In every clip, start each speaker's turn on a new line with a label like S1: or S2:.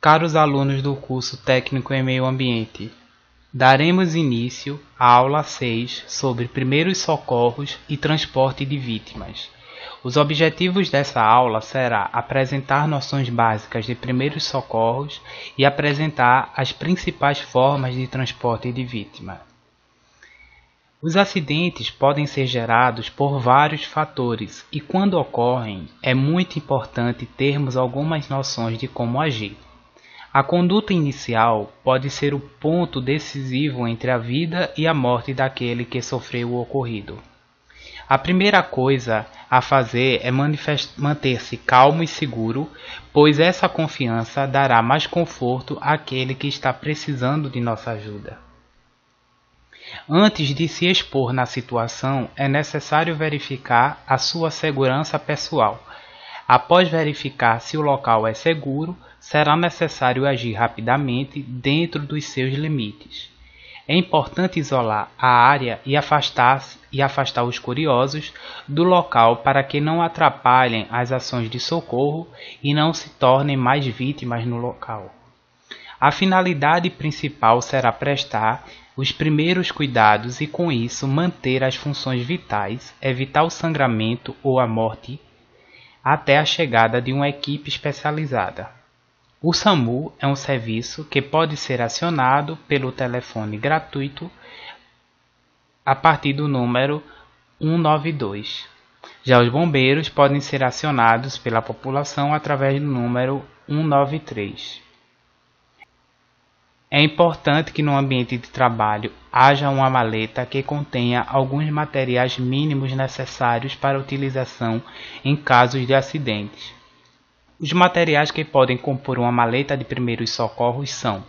S1: Caros alunos do curso Técnico em Meio Ambiente, daremos início à aula 6 sobre primeiros socorros e transporte de vítimas. Os objetivos dessa aula será apresentar noções básicas de primeiros socorros e apresentar as principais formas de transporte de vítima. Os acidentes podem ser gerados por vários fatores e, quando ocorrem, é muito importante termos algumas noções de como agir. A conduta inicial pode ser o ponto decisivo entre a vida e a morte daquele que sofreu o ocorrido. A primeira coisa a fazer é manter-se calmo e seguro, pois essa confiança dará mais conforto àquele que está precisando de nossa ajuda. Antes de se expor na situação, é necessário verificar a sua segurança pessoal. Após verificar se o local é seguro, será necessário agir rapidamente dentro dos seus limites. É importante isolar a área e afastar os curiosos do local para que não atrapalhem as ações de socorro e não se tornem mais vítimas no local. A finalidade principal será prestar os primeiros cuidados e, com isso, manter as funções vitais, evitar o sangramento ou a morte até a chegada de uma equipe especializada. O SAMU é um serviço que pode ser acionado pelo telefone gratuito a partir do número 192. Já os bombeiros podem ser acionados pela população através do número 193. É importante que no ambiente de trabalho haja uma maleta que contenha alguns materiais mínimos necessários para utilização em casos de acidentes. Os materiais que podem compor uma maleta de primeiros socorros são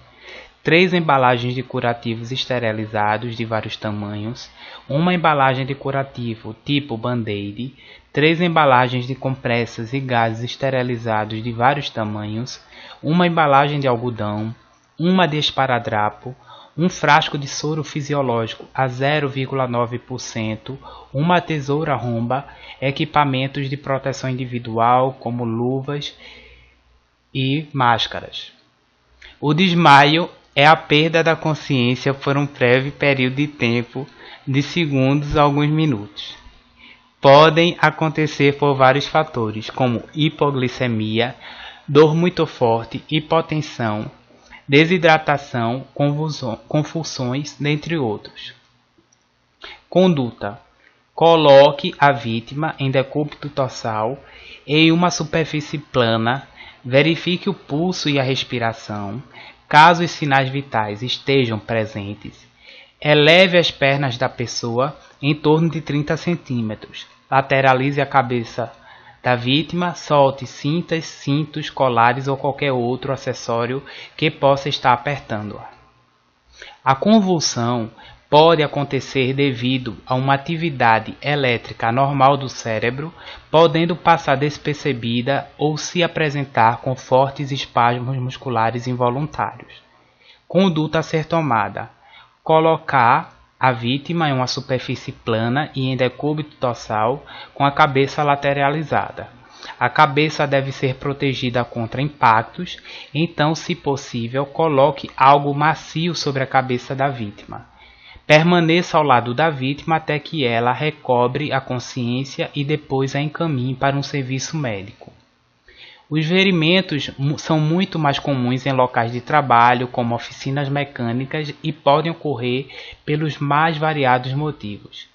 S1: 3 embalagens de curativos esterilizados de vários tamanhos, uma embalagem de curativo tipo Band-Aid, 3 embalagens de compressas e gases esterilizados de vários tamanhos, uma embalagem de algodão, uma de esparadrapo, um frasco de soro fisiológico a 0,9%, uma tesoura romba, equipamentos de proteção individual como luvas e máscaras. O desmaio é a perda da consciência por um breve período de tempo, de segundos a alguns minutos. Podem acontecer por vários fatores, como hipoglicemia, dor muito forte, hipotensão, desidratação, convulsões, dentre outros. Conduta: coloque a vítima em decúbito total em uma superfície plana, verifique o pulso e a respiração. Caso os sinais vitais estejam presentes, eleve as pernas da pessoa em torno de 30 centímetros. Lateralize a cabeça da vítima, solte cintas, cintos, colares ou qualquer outro acessório que possa estar apertando-a. A convulsão pode acontecer devido a uma atividade elétrica anormal do cérebro, podendo passar despercebida ou se apresentar com fortes espasmos musculares involuntários. Conduta a ser tomada: colocar a vítima em uma superfície plana e em decúbito total com a cabeça lateralizada. A cabeça deve ser protegida contra impactos, então, se possível, coloque algo macio sobre a cabeça da vítima. Permaneça ao lado da vítima até que ela recobre a consciência e depois a encaminhe para um serviço médico. Os ferimentos são muito mais comuns em locais de trabalho, como oficinas mecânicas, e podem ocorrer pelos mais variados motivos.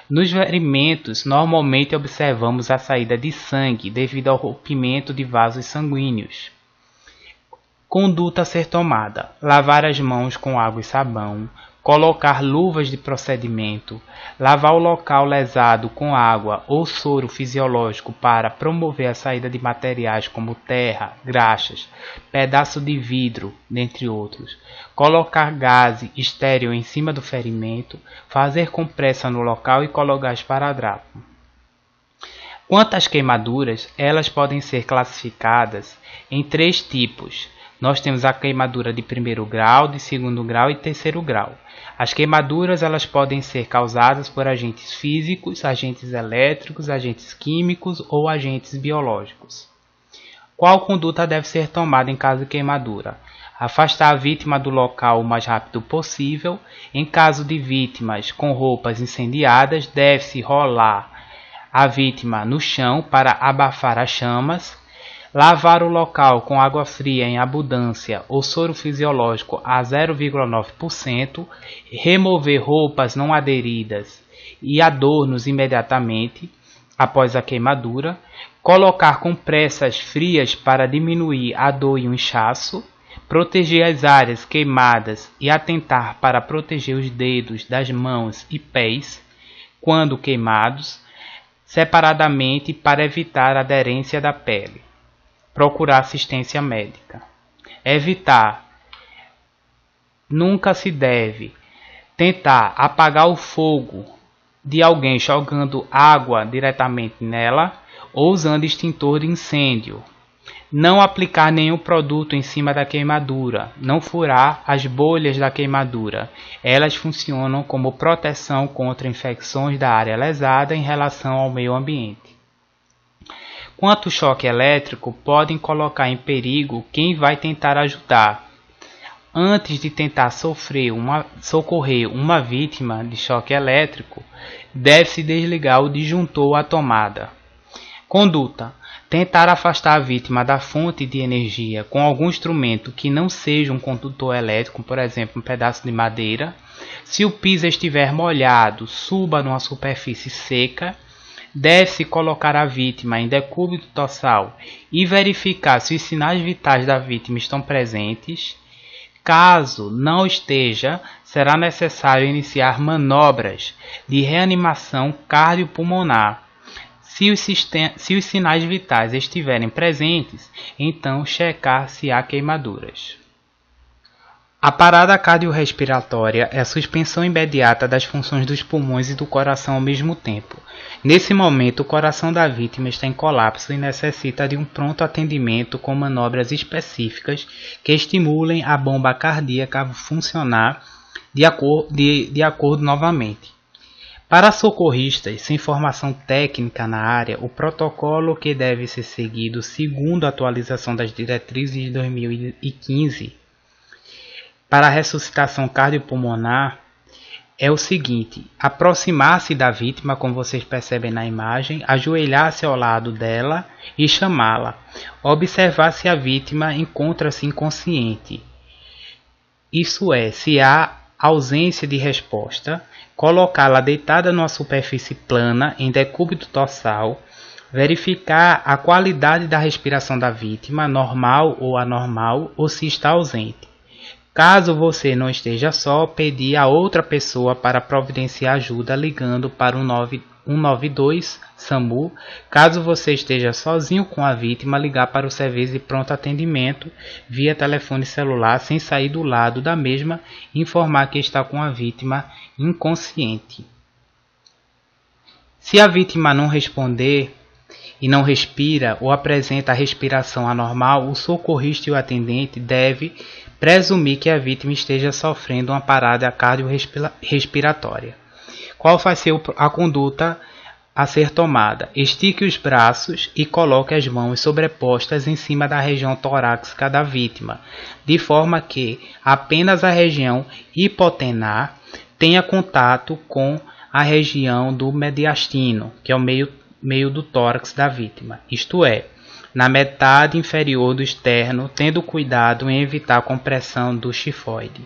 S1: Nos ferimentos, normalmente observamos a saída de sangue devido ao rompimento de vasos sanguíneos. Conduta a ser tomada: lavar as mãos com água e sabão, colocar luvas de procedimento, lavar o local lesado com água ou soro fisiológico para promover a saída de materiais como terra, graxas, pedaço de vidro, dentre outros, colocar gaze estéril em cima do ferimento, fazer compressa no local e colocar esparadrapo. Quanto às queimaduras, elas podem ser classificadas em 3 tipos. Nós temos a queimadura de primeiro grau, de segundo grau e terceiro grau. As queimaduras elas podem ser causadas por agentes físicos, agentes elétricos, agentes químicos ou agentes biológicos. Qual conduta deve ser tomada em caso de queimadura? Afastar a vítima do local o mais rápido possível. Em caso de vítimas com roupas incendiadas, deve-se rolar a vítima no chão para abafar as chamas. Lavar o local com água fria em abundância ou soro fisiológico a 0,9%. Remover roupas não aderidas e adornos imediatamente após a queimadura. Colocar compressas frias para diminuir a dor e o inchaço. Proteger as áreas queimadas e atentar para proteger os dedos das mãos e pés quando queimados, separadamente para evitar a aderência da pele. Procurar assistência médica. Evitar. Nunca se deve tentar apagar o fogo de alguém jogando água diretamente nela ou usando extintor de incêndio. Não aplicar nenhum produto em cima da queimadura. Não furar as bolhas da queimadura. Elas funcionam como proteção contra infecções da área lesada em relação ao meio ambiente. Quanto ao choque elétrico, podem colocar em perigo quem vai tentar ajudar. Antes de tentar socorrer uma vítima de choque elétrico, deve-se desligar o disjuntor ou a tomada. Conduta. Tentar afastar a vítima da fonte de energia com algum instrumento que não seja um condutor elétrico, por exemplo, um pedaço de madeira. Se o piso estiver molhado, suba numa superfície seca. Deve-se colocar a vítima em decúbito total e verificar se os sinais vitais da vítima estão presentes. Caso não esteja, será necessário iniciar manobras de reanimação cardiopulmonar. Se os sinais vitais estiverem presentes, então checar se há queimaduras. A parada cardiorrespiratória é a suspensão imediata das funções dos pulmões e do coração ao mesmo tempo. Nesse momento, o coração da vítima está em colapso e necessita de um pronto atendimento com manobras específicas que estimulem a bomba cardíaca a funcionar de acordo novamente. Para socorristas sem formação técnica na área, o protocolo que deve ser seguido segundo a atualização das diretrizes de 2015 para a ressuscitação cardiopulmonar é o seguinte: aproximar-se da vítima, como vocês percebem na imagem, ajoelhar-se ao lado dela e chamá-la. Observar se a vítima encontra-se inconsciente. Isso é, se há ausência de resposta, colocá-la deitada numa superfície plana em decúbito total, verificar a qualidade da respiração da vítima, normal ou anormal, ou se está ausente. Caso você não esteja só, pedir a outra pessoa para providenciar ajuda ligando para o 192 SAMU. Caso você esteja sozinho com a vítima, ligar para o serviço de pronto atendimento via telefone celular sem sair do lado da mesma e informar que está com a vítima inconsciente. Se a vítima não responder e não respira ou apresenta a respiração anormal, o socorrista e o atendente deve presumir que a vítima esteja sofrendo uma parada cardiorrespiratória. Qual vai ser a conduta a ser tomada? Estique os braços e coloque as mãos sobrepostas em cima da região torácica da vítima, de forma que apenas a região hipotenar tenha contato com a região do mediastino, que é o meio do tórax da vítima, isto é, na metade inferior do externo, tendo cuidado em evitar a compressão do chifoide.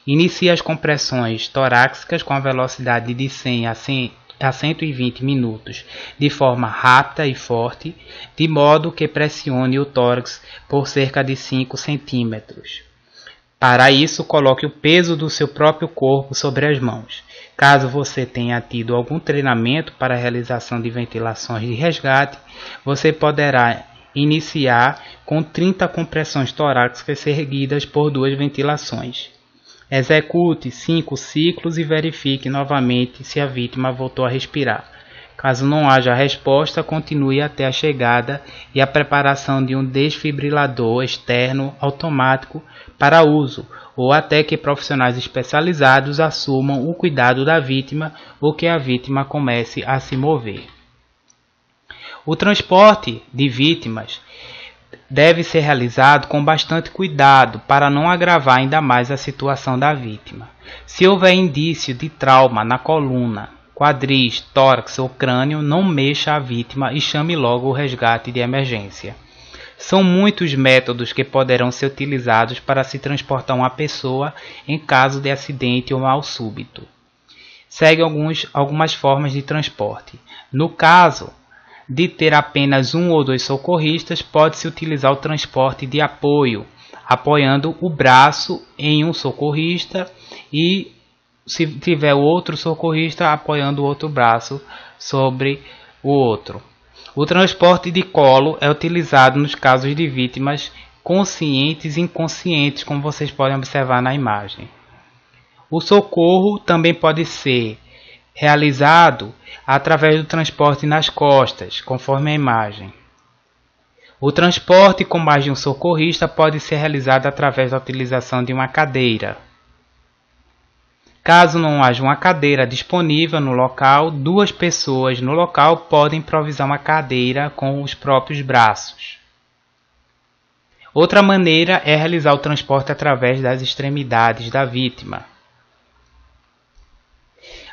S1: Inicie as compressões torácicas com a velocidade de 100 a 120 minutos, de forma rápida e forte, de modo que pressione o tórax por cerca de 5 centímetros. Para isso, coloque o peso do seu próprio corpo sobre as mãos. Caso você tenha tido algum treinamento para a realização de ventilações de resgate, você poderá iniciar com 30 compressões torácicas seguidas por 2 ventilações. Execute 5 ciclos e verifique novamente se a vítima voltou a respirar. Caso não haja resposta, continue até a chegada e a preparação de um desfibrilador externo automático para uso, ou até que profissionais especializados assumam o cuidado da vítima ou que a vítima comece a se mover. O transporte de vítimas deve ser realizado com bastante cuidado para não agravar ainda mais a situação da vítima. Se houver indício de trauma na coluna, quadris, tórax ou crânio, não mexa a vítima e chame logo o resgate de emergência. São muitos métodos que poderão ser utilizados para se transportar uma pessoa em caso de acidente ou mal súbito. Segue algumas formas de transporte. No caso de ter apenas um ou dois socorristas, pode-se utilizar o transporte de apoio, apoiando o braço em um socorrista e, se tiver outro socorrista, apoiando o outro braço sobre o outro. O transporte de colo é utilizado nos casos de vítimas conscientes e inconscientes, como vocês podem observar na imagem. O socorro também pode ser realizado através do transporte nas costas, conforme a imagem. O transporte com mais de um socorrista pode ser realizado através da utilização de uma cadeira. Caso não haja uma cadeira disponível no local, duas pessoas no local podem improvisar uma cadeira com os próprios braços. Outra maneira é realizar o transporte através das extremidades da vítima.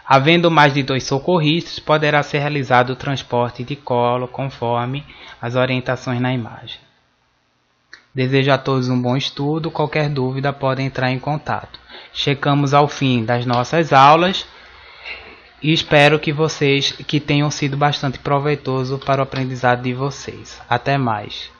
S1: Havendo mais de dois socorristas, poderá ser realizado o transporte de colo conforme as orientações na imagem. Desejo a todos um bom estudo. Qualquer dúvida podem entrar em contato. Chegamos ao fim das nossas aulas e espero que tenham sido bastante proveitoso para o aprendizado de vocês. Até mais.